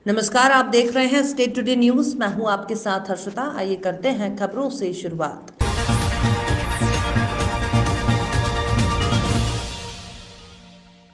नमस्कार, आप देख रहे हैं स्टेट टुडे न्यूज। मैं हूं आपके साथ हर्षिता। आइए करते हैं खबरों से शुरुआत।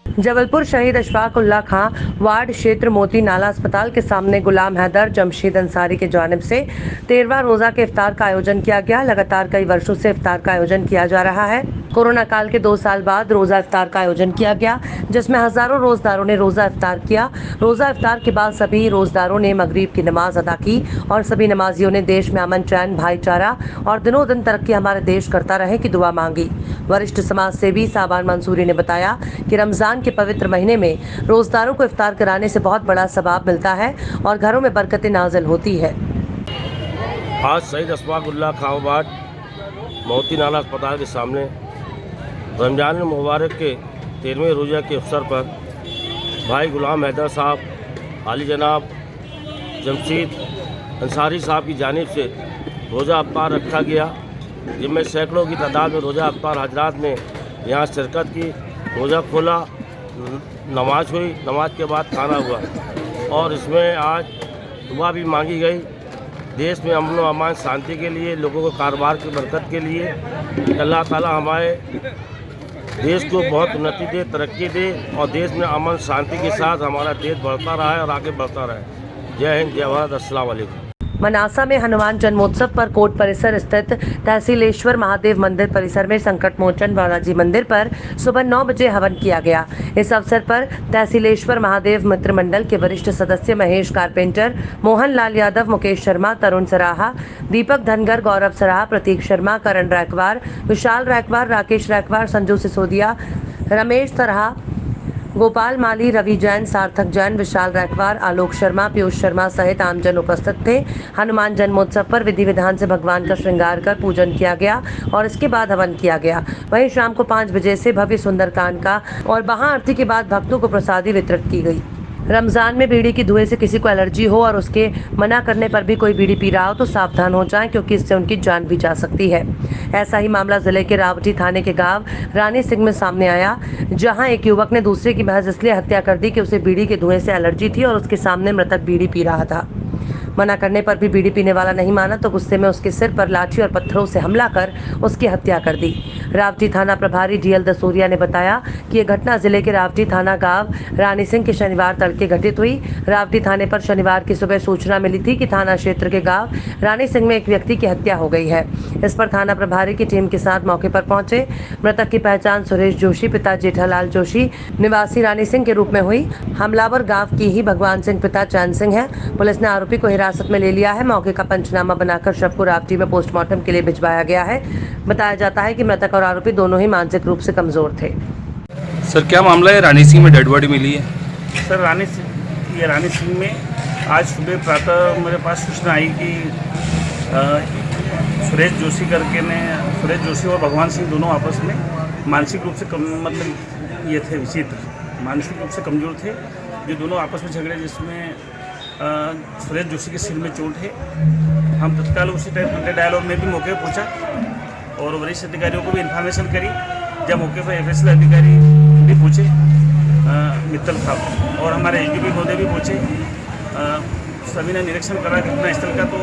जबलपुर शहीद अशफाक उल्लाह खां वार्ड क्षेत्र मोती नाला अस्पताल के सामने गुलाम हैदर जमशीद अंसारी के जानिब से 13वां रोजा के इफ्तार का आयोजन किया गया। लगातार कई वर्षों से इफ्तार का आयोजन किया जा रहा है। कोरोना काल के 2 साल बाद रोजा इफ्तार का आयोजन किया गया, जिसमें हजारों रोजदारों ने रोजा इफ्तार किया। रोजा इफ्तार के बाद सभी रोजदारों ने मगरिब की नमाज अदा की और सभी नमाजियों ने देश में अमन, चैन, भाईचारा और दिनों दिन तरक्की हमारे देश करता रहे की दुआ मांगी। वरिष्ठ समाज सेवी साबान मंसूरी ने बताया कि रमजान के पवित्र महीने में रोजदारों को इफ्तार कराने से बहुत बड़ा सवाब मिलता है और घरों में बरकतें नाजिल होती है। आज शहीद अशफाक उल्लाह खां वार्ड मोती नाला अस्पताल के सामने रमजान मुबारक के 13वें रोज़ा के अवसर पर भाई गुलाम हैदर साहब, आली जनाब जमशीद अंसारी साहब की जानिब से रोज़ा अफ्तार रखा गया, जिनमें सैकड़ों की तादाद में रोज़ा अफ्तार हजरात ने यहाँ शिरकत की। रोज़ा खोला, नमाज हुई, नमाज के बाद खाना हुआ और इसमें आज दुआ भी मांगी गई देश में अमन व अमान, शांति के लिए, लोगों को कारोबार की बरकत के लिए। अल्लाह ताला हमारे देश को बहुत उन्नति दे, तरक्की दे और देश में अमन शांति के साथ हमारा देश बढ़ता रहा है और आगे बढ़ता रहे। जय हिंद, जय भारत, अस्सलाम वालेकुम। मनासा में हनुमान जन्मोत्सव पर कोर्ट परिसर स्थित तहसीलेश्वर महादेव मंदिर परिसर में संकट मोचन बालाजी मंदिर पर सुबह 9 बजे हवन किया गया। इस अवसर पर तहसीलेश्वर महादेव मित्र मंडल के वरिष्ठ सदस्य महेश कारपेंटर, मोहन लाल यादव, मुकेश शर्मा, तरुण सराहा, दीपक धनगर, गौरव सराहा, प्रतीक शर्मा, करण रैकवार, विशाल रैकवार, राकेश रैकवार, संजू सिसोदिया, रमेश सराहा, गोपाल माली, रवि जैन, सार्थक जैन, विशाल रैकवार, आलोक शर्मा, पीयूष शर्मा सहित आमजन उपस्थित थे। हनुमान जन्मोत्सव पर विधि विधान से भगवान का श्रृंगार कर पूजन किया गया और इसके बाद हवन किया गया। वहीं शाम को 5 बजे से भव्य सुंदरकांड का और महाआरती के बाद भक्तों को प्रसादी वितरित की गई। रमजान में बीड़ी की धुएं से किसी को एलर्जी हो और उसके मना करने पर भी कोई बीड़ी पी रहा हो तो सावधान हो जाएं, क्योंकि इससे उनकी जान भी जा सकती है। ऐसा ही मामला जिले के रावटी थाने के गांव रानी सिंह में सामने आया, जहां एक युवक ने दूसरे की महज इसलिए हत्या कर दी कि उसे बीड़ी के धुएं से एलर्जी थी और उसके सामने मृतक बीड़ी पी रहा था। मना करने पर भी बीड़ी पीने वाला नहीं माना तो गुस्से में उसके सिर पर लाठी और पत्थरों से हमला कर उसकी हत्या कर दी। रावटी थाना प्रभारी डीएल दसूरिया ने बताया कि यह घटना जिले के रावटी थाना गांव रानी सिंह के शनिवार तड़के घटित हुई। रावटी थाने पर शनिवार की सुबह सूचना मिली थी कि थाना क्षेत्र के गांव रानी सिंह में एक व्यक्ति की हत्या हो गई है। इस पर थाना प्रभारी की टीम के साथ मौके पर पहुंचे। मृतक की पहचान सुरेश जोशी, पिता जेठालाल जोशी, निवासी रानी सिंह के रूप में हुई। हमलावर गांव की ही भगवान सिंह, पिता चैन सिंह है। पुलिस ने आरोपी को हिरासत में ले लिया है। मौके का पंचनामा बनाकर शव को रावटी में पोस्टमार्टम के लिए भिजवाया गया है। बताया जाता है कि मृतक और आरोपी दोनों ही मानसिक रूप से कमजोर थे। सर, क्या मामला है? रानी सिंह में डेड बॉडी मिली है। सर, रानी सिंह में आज सुबह प्रातः मेरे पास सूचना आई कि सुरेश जोशी और भगवान सिंह दोनों आपस में मानसिक रूप से ये थे, विचित्र मानसिक रूप से कमज़ोर थे, जो दोनों आपस में झगड़े, जिसमें सुरेश जोशी के सिर में चोट है। हम तत्काल उसी टाइम घंटे डायलॉग में भी मौके पर पहुँचा और वरिष्ठ अधिकारियों को भी इन्फॉर्मेशन करी। जब मौके पर एफएसएल अधिकारी भी पहुँचे, मित्तल साहब और हमारे एसडीपी महोदय भी पहुँचे। सभी ने निरीक्षण करा घटनास्थल का, तो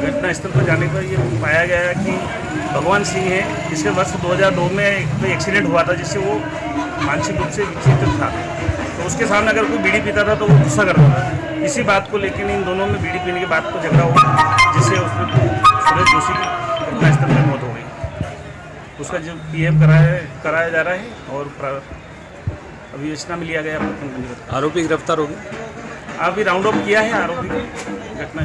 घटनास्थल पर जाने पर ये पाया गया कि भगवान सिंह है, जिसके वर्ष 2002 में एक एक्सीडेंट हुआ था, जिससे वो मानसिक रूप से विचलित था। तो उसके सामने अगर कोई बीड़ी पीता था तो वो गुस्सा करता था। इसी बात को लेकर इन दोनों में बीड़ी पीने के बाद को झगड़ा हुआ, जिससे उसमें सुरेश जोशी की घटनास्थल पर मौत हो गई। उसका जो पीएम कराया जा रहा है और अभी विवेचना में लिया गया। आरोपी गिरफ्तार हो गए। अभी राउंड अप किया है आरोपी घटना।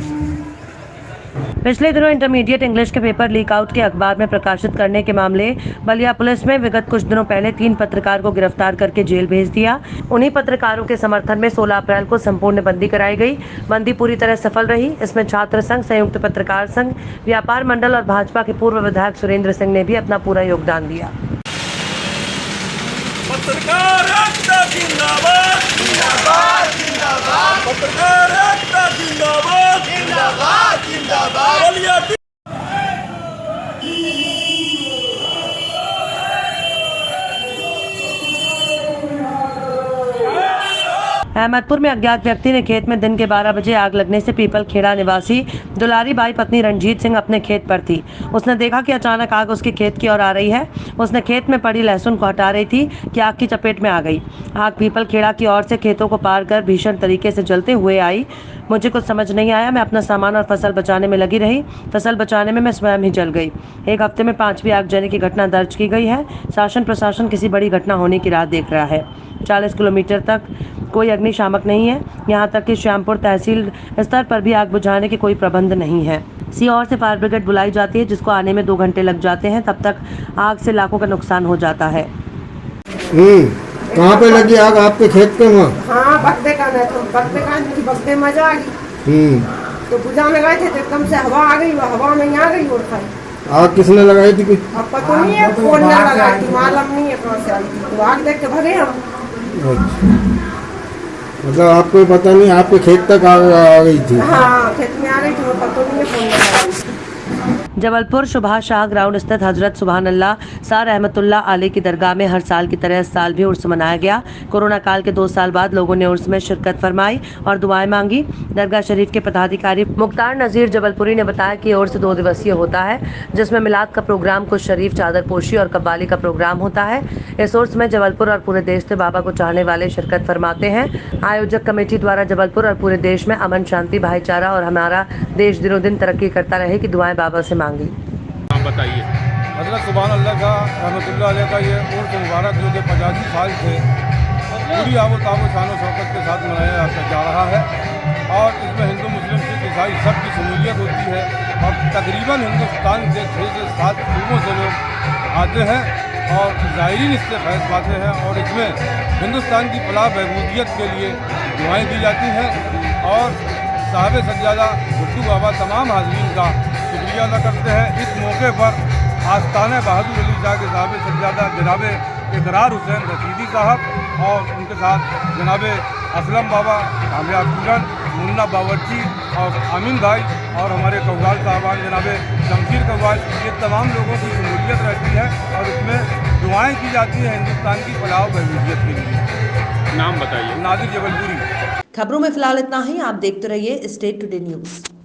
पिछले दिनों इंटरमीडिएट इंग्लिश के पेपर लीक आउट के अखबार में प्रकाशित करने के मामले बलिया पुलिस में विगत कुछ दिनों पहले 3 पत्रकार को गिरफ्तार करके जेल भेज दिया। उन्हीं पत्रकारों के समर्थन में 16 अप्रैल को संपूर्ण बंदी कराई गई। बंदी पूरी तरह सफल रही। इसमें छात्र संघ, संयुक्त पत्रकार संघ, व्यापार मंडल और भाजपा के पूर्व विधायक सुरेंद्र सिंह ने भी अपना पूरा योगदान दिया। पत्रकार एकता जिंदाबाद, जिंदाबाद, जिंदाबाद। पत्रकार एकता जिंदाबाद, जिंदाबाद, जिंदाबाद। बलिया अहमदपुर में अज्ञात व्यक्ति ने खेत में दिन के 12 बजे आग लगने से पीपल खेड़ा निवासी दुलारी बाई पत्नी रंजीत सिंह अपने खेत पर थी। उसने देखा कि अचानक आग उसके खेत की ओर आ रही है। उसने खेत में पड़ी लहसुन को हटा रही थी कि आग की चपेट में आ गई। आग पीपल खेड़ा की ओर से खेतों को पार कर भीषण तरीके से जलते हुए आई। मुझे कुछ समझ नहीं आया। मैं अपना सामान और फसल बचाने में लगी रही। फसल बचाने में मैं स्वयं ही जल गई। एक हफ्ते में 5वीं आगजनी की घटना दर्ज की गई है। शासन प्रशासन किसी बड़ी घटना होने की राह देख रहा है। 40 किलोमीटर तक कोई अग्निशामक नहीं है। यहाँ तक कि श्यामपुर तहसील स्तर पर भी आग बुझाने के कोई प्रबंध नहीं है। सीहोर से फायर ब्रिगेड बुलाई जाती है, जिसको आने में 2 घंटे लग जाते हैं। तब तक आग से लाखों का नुकसान हो जाता है। कहाँ पे लगी आग? आपके खेत पे? वहाँ? हाँ, बगदे का नहीं तो बगदे मजा आ गई। तो बुझाने गए थे तो एकदम से हवा आ गई, वो हवा में आ गई और खाई। आग किसने लगाई थी? कुछ अब पता नहीं है, फोन न लगाई थी, मालूम नहीं है कहाँ से आई थी। तो आग देख के भगे हम। मतलब आपको पता नहीं, आपके खेत तक आग आ गई थी? हाँ, खेत में आ गई थी, वो पता नहीं है, फोन न लगाई। जबलपुर सुभाष शाह ग्राउंड स्थित हजरत सुभान अल्लाह सर रहमतुल्लाह अलैह की दरगाह में हर साल की तरह इस साल भी उर्स मनाया गया। कोरोना काल के 2 साल बाद लोगों ने उर्स में शिरकत फरमाई और दुआएं मांगी। दरगाह शरीफ के पदाधिकारी मुख्तार नजीर जबलपुरी ने बताया कि उर्स 2 दिवसीय होता है, जिसमें मिलाद का प्रोग्राम, कुछ शरीफ चादरपोशी और कव्वाली का प्रोग्राम होता है। इस उर्स में जबलपुर और पूरे देश से बाबा को चाहने वाले शिरकत फरमाते हैं। आयोजक कमेटी द्वारा जबलपुर और पूरे देश में अमन, शांति, भाईचारा और हमारा देश दिनों दिन तरक्की करता रहे की दुआएं बाबा से मांगी। नाम बताइए। हज़रत सुभान अल्लाह का रहमतुल्लाह अलैह का ये उर्स मुबारक जो कि 85 साल से पूरी आबो ताबो शान और शौकत के साथ मनाया जा रहा है और इसमें हिंदू, मुस्लिम, सिख, ईसाई सब की शमूलियत होती है और तकरीबन हिंदुस्तान से 6 से 7 सूबों से लोग आते हैं और ज़ाहिरीन इससे फैज़ पाते हैं और इसमें हिंदुस्तान की फलाह बहबूदियत के लिए दुआएँ दी जाती हैं और साहब सज्जादा भुट्टू बाबा तमाम हाज़रीन का शुक्रिया अदा करते हैं। इस मौके पर आस्ताने बहादुर अली शाह के साहब सज्जादा जनाब इकरार हुसैन रशीदी साहब और उनके साथ जनाब असलम बाबा, कामयाब पूरन, मुन्ना बावर्ची और अमीन भाई और हमारे कव्वाल साहबान जनाब शमशीर कव्वाल, ये तमाम लोगों की शमूलियत रहती है और इसमें दुआएँ की जाती हैं हिंदुस्तान की फलाह बहबूदियत के लिए। नाम बताइए। नादिर जबलपुरी। खबरों में फिलहाल इतना ही। आप देखते रहिए स्टेट टुडे न्यूज़।